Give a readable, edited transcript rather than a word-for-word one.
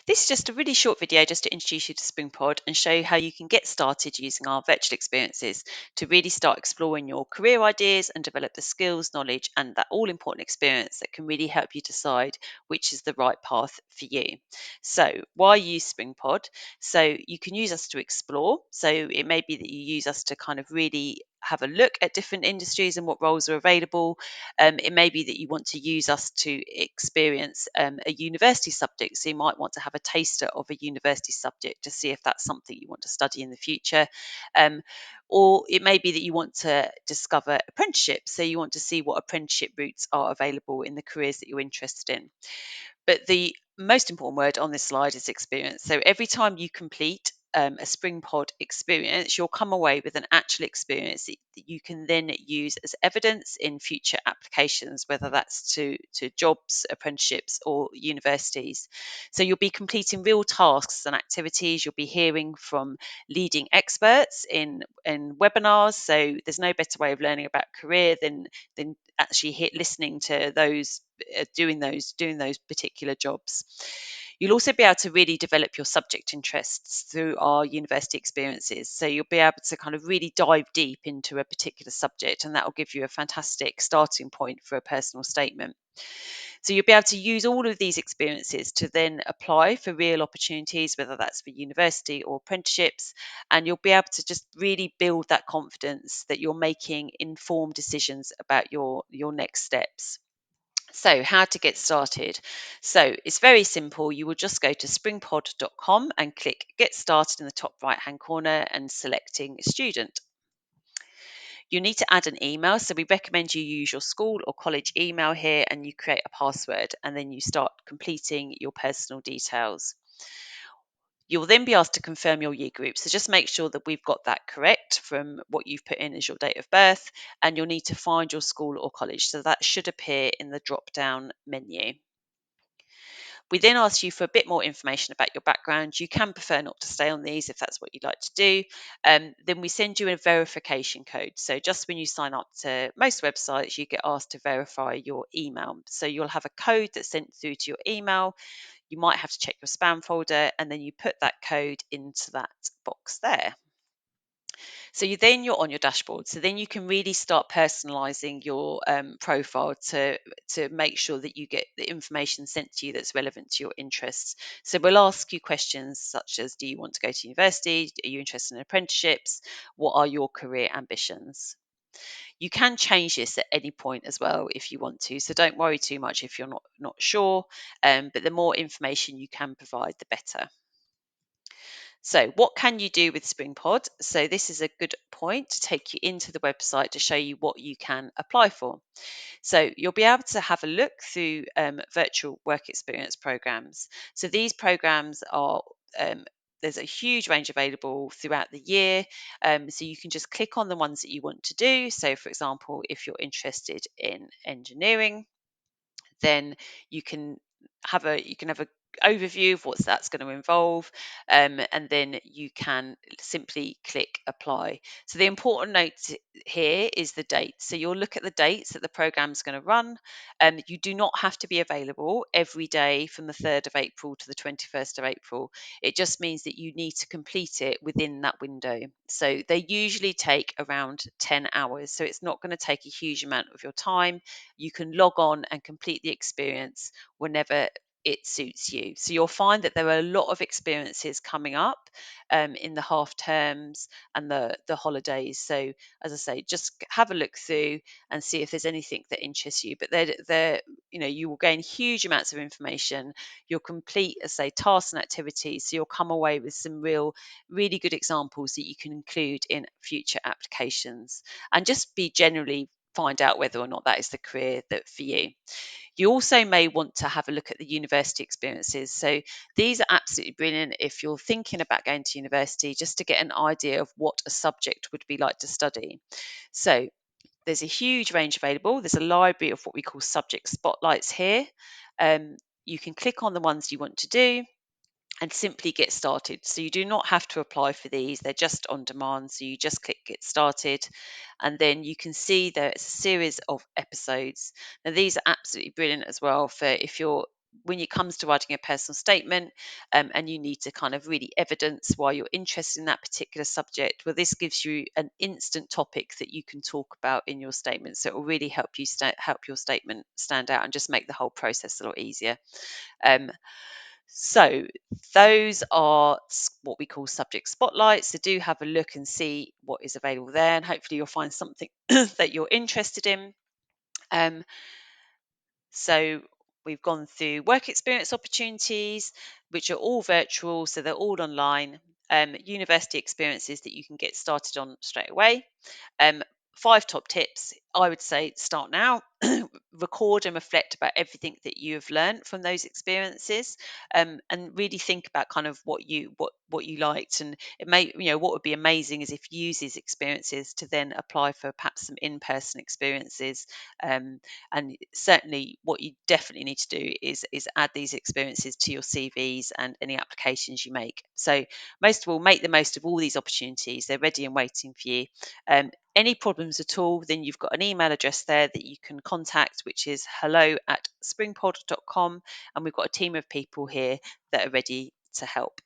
This is just a really short video just to introduce you to Springpod and show you how you can get started using our virtual experiences to really start exploring your career ideas and develop the skills, knowledge, and that all important experience that can really help you decide which is the right path for you. So, why use Springpod? So, you can use us to explore. So, it may be that you use us to kind of really have a look at different industries and what roles are available. It may be that you want to use us to experience a university subject. So you might want to have a taster of a university subject to see if that's something you want to study in the future. Um, or it may be that you want to discover apprenticeships. So you want to see what apprenticeship routes are available in the careers that you're interested in. But the most important word on this slide is experience. So every time you complete a Springpod experience, you'll come away with an actual experience that you can then use as evidence in future applications, whether that's to jobs, apprenticeships, or universities. So you'll be completing real tasks and activities. You'll be hearing from leading experts in webinars. So there's no better way of learning about career than actually listening to those doing those particular jobs. You'll also be able to really develop your subject interests through our university experiences. So you'll be able to kind of really dive deep into a particular subject, and that will give you a fantastic starting point for a personal statement. So you'll be able to use all of these experiences to then apply for real opportunities, whether that's for university or apprenticeships, and you'll be able to just really build that confidence that you're making informed decisions about your next steps. So, how to get started? So, it's very simple. You will just go to springpod.com and click Get Started in the top right hand corner and selecting Student. You need to add an email. So, we recommend you use your school or college email here and you create a password and then you start completing your personal details. You'll then be asked to confirm your year group. So just make sure that we've got that correct from what you've put in as your date of birth, and you'll need to find your school or college. So that should appear in the drop down menu. We then ask you for a bit more information about your background. You can prefer not to stay on these if that's what you'd like to do. Then we send you a verification code. So just when you sign up to most websites, you get asked to verify your email. So you'll have a code that's sent through to your email. You might have to check your spam folder, and then you put that code into that box there. So you're on your dashboard. So then you can really start personalizing your profile to make sure that you get the information sent to you that's relevant to your interests. So we'll ask you questions such as, do you want to go to university? Are you interested in apprenticeships? What are your career ambitions? You can change this at any point as well if you want to. So don't worry too much if you're not sure. But the more information you can provide, the better. So, what can you do with Springpod? So, this is a good point to take you into the website to show you what you can apply for. So, you'll be able to have a look through virtual work experience programs. So, these programs are there's a huge range available throughout the year. So you can just click on the ones that you want to do. So, for example, if you're interested in engineering, then you can have a overview of what that's going to involve, and then you can simply click apply. So the important note here is the date. So you'll look at the dates that the program is going to run, and you do not have to be available every day from the 3rd of April to the 21st of April. It just means that you need to complete it within that window. So they usually take around 10 hours, so it's not going to take a huge amount of your time. You can log on and complete the experience whenever it suits you. So you'll find that there are a lot of experiences coming up in the half terms and the holidays. So as I say, just have a look through and see if there's anything that interests you. But they're you will gain huge amounts of information. You'll complete, as I say, tasks and activities. So you'll come away with some really good examples that you can include in future applications, and just be generally find out whether or not that is the career that for you. You also may want to have a look at the university experiences. So these are absolutely brilliant if you're thinking about going to university, just to get an idea of what a subject would be like to study. So there's a huge range available. There's a library of what we call subject spotlights here. You can click on the ones you want to do and simply get started. So you do not have to apply for these, they're just on demand. So you just click get started, and then you can see there's a series of episodes. Now, these are absolutely brilliant as well for if you're when it comes to writing a personal statement, and you need to kind of really evidence why you're interested in that particular subject, well, this gives you an instant topic that you can talk about in your statement. So it will really help you help your statement stand out and just make the whole process a lot easier. Um, so those are what we call subject spotlights. So do have a look and see what is available there, and hopefully you'll find something that you're interested in. Um, so we've gone through work experience opportunities, which are all virtual, so they're all online. University experiences that you can get started on straight away. Um, 5 top tips. I would say start now. Record and reflect about everything that you have learned from those experiences, and really think about kind of what you liked. And it may, what would be amazing is if you use these experiences to then apply for perhaps some in-person experiences. And certainly what you definitely need to do is add these experiences to your CVs and any applications you make. So most of all, make the most of all these opportunities. They're ready and waiting for you. Any problems at all, then you've got an email address there that you can contact, which is hello@springpod.com, and we've got a team of people here that are ready to help.